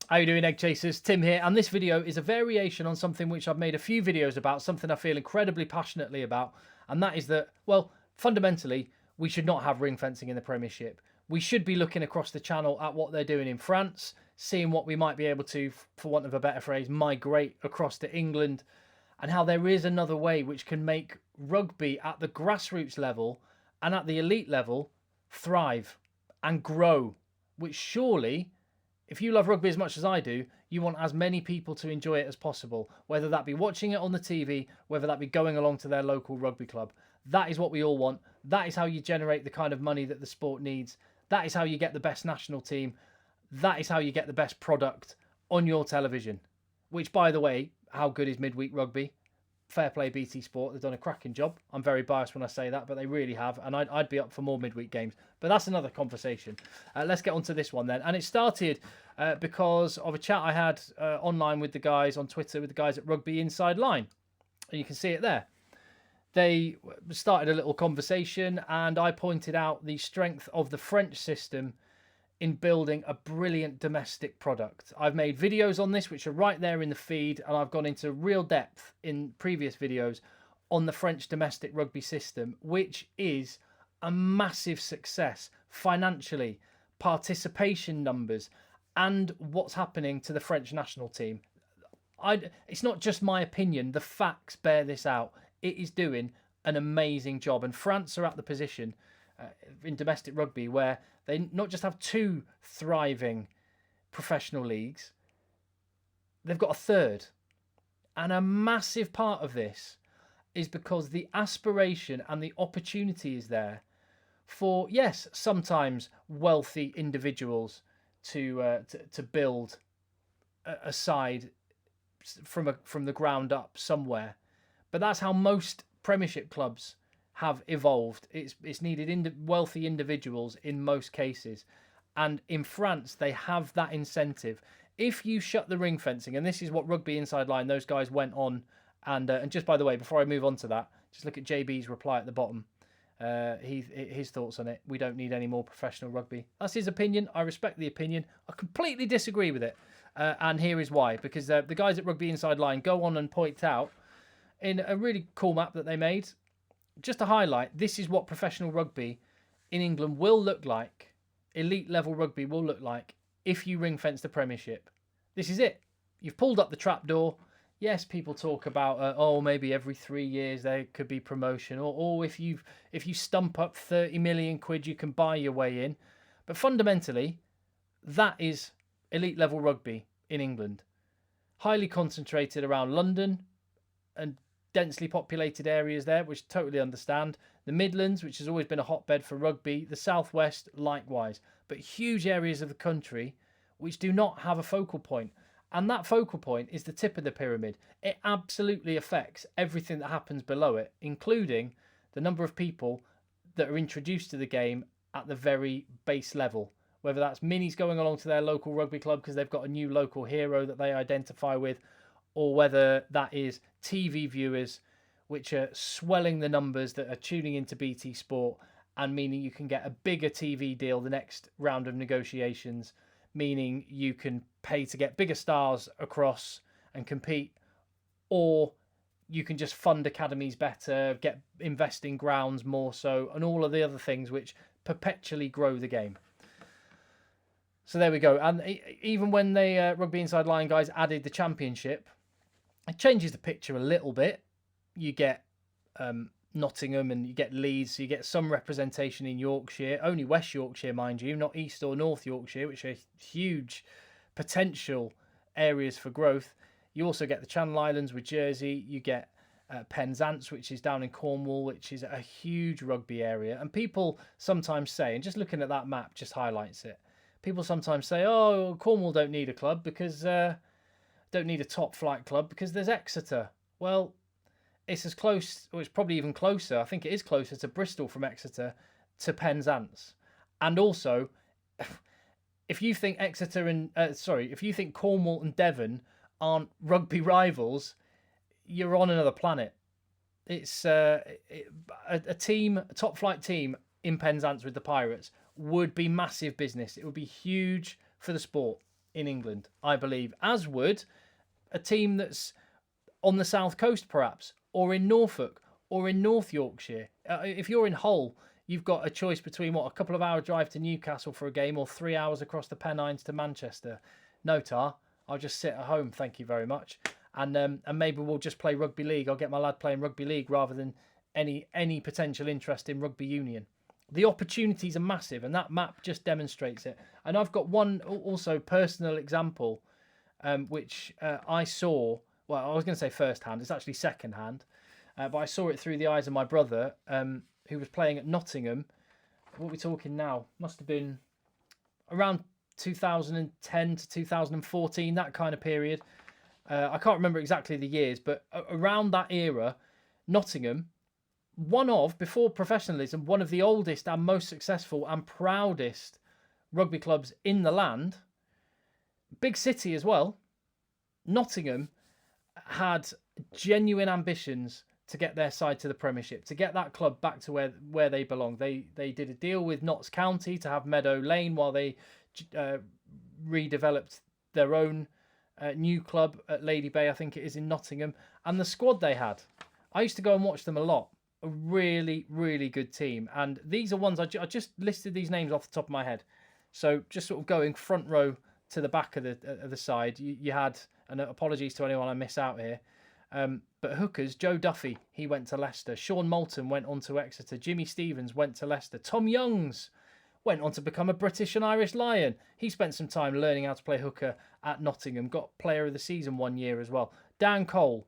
How you doing, Eggchasers? Tim here, and this video is a variation on something which I've made a few videos about, something I feel incredibly passionately about, and that is that, well, fundamentally, we should not have ring fencing in the Premiership. We should be looking across the channel at what they're doing in France, seeing what we might be able to, for want of a better phrase, migrate across to England, and how there is another way which can make rugby at the grassroots level and at the elite level thrive and grow, which surely, if you love rugby as much as I do, you want as many people to enjoy it as possible, whether that be watching it on the TV, whether that be going along to their local rugby club. That is what we all want. That is how you generate the kind of money that the sport needs. That is how you get the best national team. That is how you get the best product on your television. Which, by the way, how good is midweek rugby? Fair play BT Sport, they've done a cracking job. I'm very biased when I say that, but they really have, and I'd be up for more midweek games. But that's another conversation. Let's get on to this one then. And it started because of a chat I had online with the guys on Twitter, with the guys at Rugby Inside Line. And you can see it there. They started a little conversation, and I pointed out the strength of the French system in building a brilliant domestic product. I've made videos on this which are right there in the feed, and I've gone into real depth in previous videos on the French domestic rugby system, which is a massive success financially, participation numbers, and what's happening to the French national team. It's not just my opinion, the facts bear this out. It is doing an amazing job, and France are at the position in domestic rugby where they not just have two thriving professional leagues, they've got a third. And a massive part of this is because the aspiration and the opportunity is there for, yes, sometimes wealthy individuals to build a side from the ground up somewhere. But that's how most Premiership clubs have evolved. It's needed wealthy individuals in most cases, and in France they have that incentive. If you shut the ring fencing, and this is what Rugby Inside Line, those guys went on, and just by the way, before I move on to that, just look at JB's reply at the bottom. His thoughts on it. We don't need any more professional rugby. That's his opinion. I respect the opinion. I completely disagree with it, and here is why. Because the guys at Rugby Inside Line go on and point out in a really cool map that they made, just to highlight, this is what professional rugby in England will look like, elite level rugby will look like, if you ring fence the Premiership. This is it. You've pulled up the trapdoor. Yes, people talk about, maybe every 3 years there could be promotion, or if you stump up 30 million quid, you can buy your way in. But fundamentally, that is elite level rugby in England. Highly concentrated around London and densely populated areas there, which totally understand. The Midlands, which has always been a hotbed for rugby. The Southwest, likewise. But huge areas of the country which do not have a focal point. And that focal point is the tip of the pyramid. It absolutely affects everything that happens below it, including the number of people that are introduced to the game at the very base level. Whether that's minis going along to their local rugby club because they've got a new local hero that they identify with, or whether that is TV viewers, which are swelling the numbers that are tuning into BT Sport, and meaning you can get a bigger TV deal the next round of negotiations, meaning you can pay to get bigger stars across and compete, or you can just fund academies better, invest in grounds more so, and all of the other things which perpetually grow the game. So there we go. And even when the Rugby Inside Line guys added the championship, it changes the picture a little bit. You get Nottingham and you get Leeds, so you get some representation in Yorkshire, only West Yorkshire, mind you, not East or North Yorkshire, which are huge potential areas for growth. You also get the Channel Islands with Jersey. You get Penzance, which is down in Cornwall, which is a huge rugby area. And people sometimes say, and just looking at that map just highlights it, people sometimes say, oh, Cornwall don't need a club because... don't need a top flight club because there's Exeter. Well, it's as close, or it's probably even closer. I think it is closer to Bristol from Exeter to Penzance. And also, if you think if you think Cornwall and Devon aren't rugby rivals, you're on another planet. It's a top flight team in Penzance with the Pirates would be massive business. It would be huge for the sport. in England, I believe, as would a team that's on the south coast, perhaps, or in Norfolk, or in North Yorkshire. If you're in Hull, you've got a choice between a couple of hour drive to Newcastle for a game, or 3 hours across the Pennines to Manchester. No, Tar, I'll just sit at home, thank you very much. And maybe we'll just play rugby league. I'll get my lad playing rugby league rather than any potential interest in rugby union. The opportunities are massive, and that map just demonstrates it. And I've got one also personal example, which I saw. Well, I was going to say first hand. It's actually second hand, but I saw it through the eyes of my brother, who was playing at Nottingham. What are we talking now? Must have been around 2010 to 2014, that kind of period. I can't remember exactly the years, but around that era, Nottingham, before professionalism, one of the oldest and most successful and proudest rugby clubs in the land. Big city as well. Nottingham had genuine ambitions to get their side to the Premiership, to get that club back to where they belong. They did a deal with Notts County to have Meadow Lane while they redeveloped their own new club at Lady Bay, I think it is, in Nottingham. And the squad they had, I used to go and watch them a lot. A really, really good team. And these are ones, I just listed these names off the top of my head. So just sort of going front row to the back of the side, you had, and apologies to anyone I miss out here, but hookers, Joe Duffy, he went to Leicester. Sean Moulton went on to Exeter. Jimmy Stevens went to Leicester. Tom Youngs went on to become a British and Irish Lion. He spent some time learning how to play hooker at Nottingham. Got player of the season 1 year as well. Dan Cole,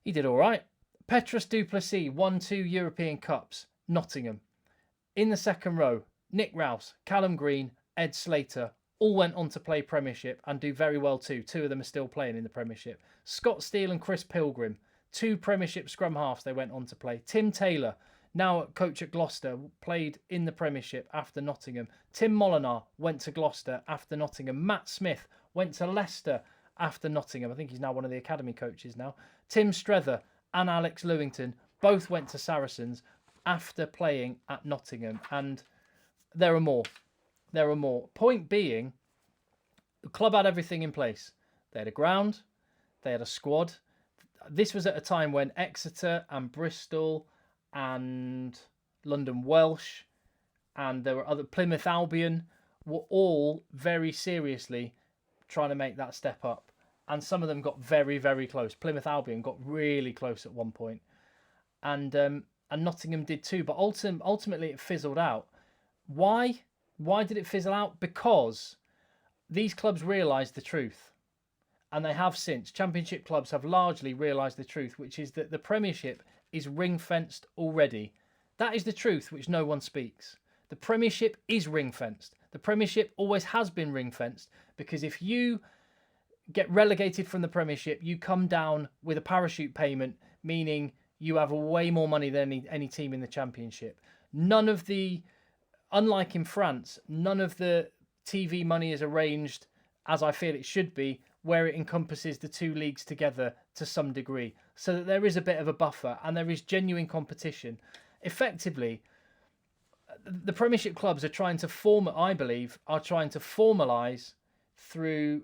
he did all right. Petrus Duplessis won 2 European Cups, Nottingham. In the second row, Nick Rouse, Callum Green, Ed Slater, all went on to play Premiership and do very well too. 2 of them are still playing in the Premiership. Scott Steele and Chris Pilgrim, 2 Premiership scrum halves they went on to play. Tim Taylor, now coach at Gloucester, played in the Premiership after Nottingham. Tim Molinar went to Gloucester after Nottingham. Matt Smith went to Leicester after Nottingham. I think he's now one of the academy coaches now. Tim Strether and Alex Lewington both went to Saracens after playing at Nottingham. And there are more. There are more. Point being, the club had everything in place. They had a ground. They had a squad. This was at a time when Exeter and Bristol and London Welsh and there were other, Plymouth Albion, were all very seriously trying to make that step up. And some of them got very, very close. Plymouth Albion got really close at one point. And Nottingham did too. But ultimately it fizzled out. Why? Why did it fizzle out? Because these clubs realised the truth. And they have since. Championship clubs have largely realised the truth, which is that the Premiership is ring-fenced already. That is the truth which no one speaks. The Premiership is ring-fenced. The Premiership always has been ring-fenced, because if you get relegated from the Premiership, you come down with a parachute payment, meaning you have way more money than any team in the Championship. Unlike in France, none of the TV money is arranged as I feel it should be, where it encompasses the 2 leagues together to some degree, so that there is a bit of a buffer and there is genuine competition. Effectively, the Premiership clubs are trying to formalise through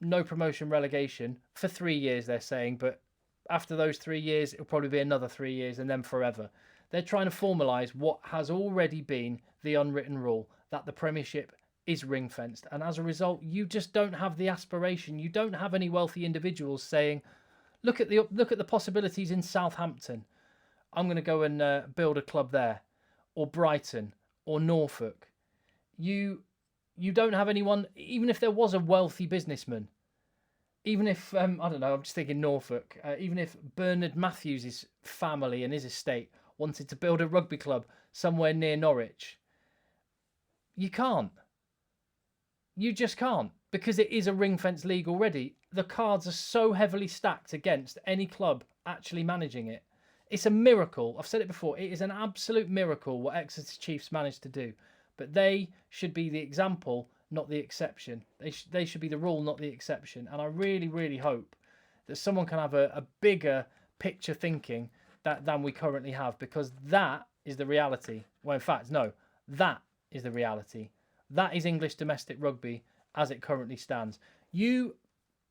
no promotion relegation for 3 years, they're saying, but after those 3 years, it'll probably be another 3 years and then forever. They're trying to formalise what has already been the unwritten rule, that the Premiership is ring-fenced. And as a result, you just don't have the aspiration. You don't have any wealthy individuals saying, look at the possibilities in Southampton. I'm going to go and build a club there. Or Brighton. Or Norfolk. You don't have anyone, even if there was a wealthy businessman, even if, I don't know, I'm just thinking Norfolk, even if Bernard Matthews' family and his estate wanted to build a rugby club somewhere near Norwich, you can't. You just can't, because it is a ring-fenced league already. The cards are so heavily stacked against any club actually managing it. It's a miracle. I've said it before. It is an absolute miracle what Exeter Chiefs managed to do. But they should be the example, not the exception. They should be the rule, not the exception. And I really, really hope that someone can have a bigger picture thinking than we currently have, because that is the reality. Well, in fact, no, that is the reality. That is English domestic rugby, as it currently stands. You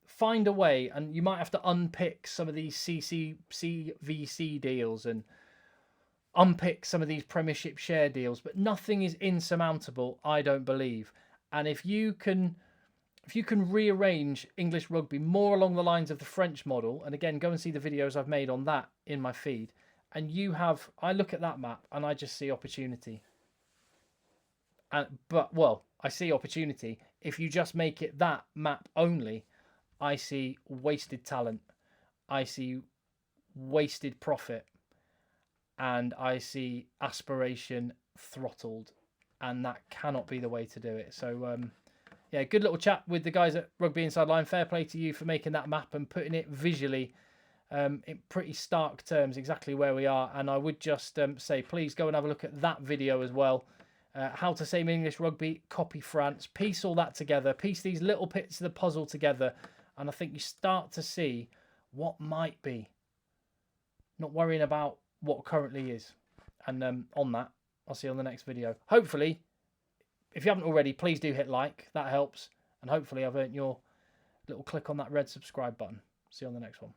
find a way, and you might have to unpick some of these CVC deals and unpick some of these Premiership share deals, but nothing is insurmountable, I don't believe. And if you can rearrange English rugby more along the lines of the French model, and again, go and see the videos I've made on that in my feed, and I look at that map and I just see opportunity. I see opportunity. If you just make it that map only, I see wasted talent, I see wasted profit, and I see aspiration throttled, and that cannot be the way to do it. So yeah, good little chat with the guys at Rugby Inside Line. Fair play to you for making that map and putting it visually in pretty stark terms exactly where we are. And I would just say, please go and have a look at that video as well. How to say English rugby, copy France, piece all that together, piece these little bits of the puzzle together, and I think you start to see what might be. Not worrying about what currently is. And on that, I'll see you on the next video. Hopefully, if you haven't already, please do hit like. That helps. And hopefully I've earned your little click on that red subscribe button. See you on the next one.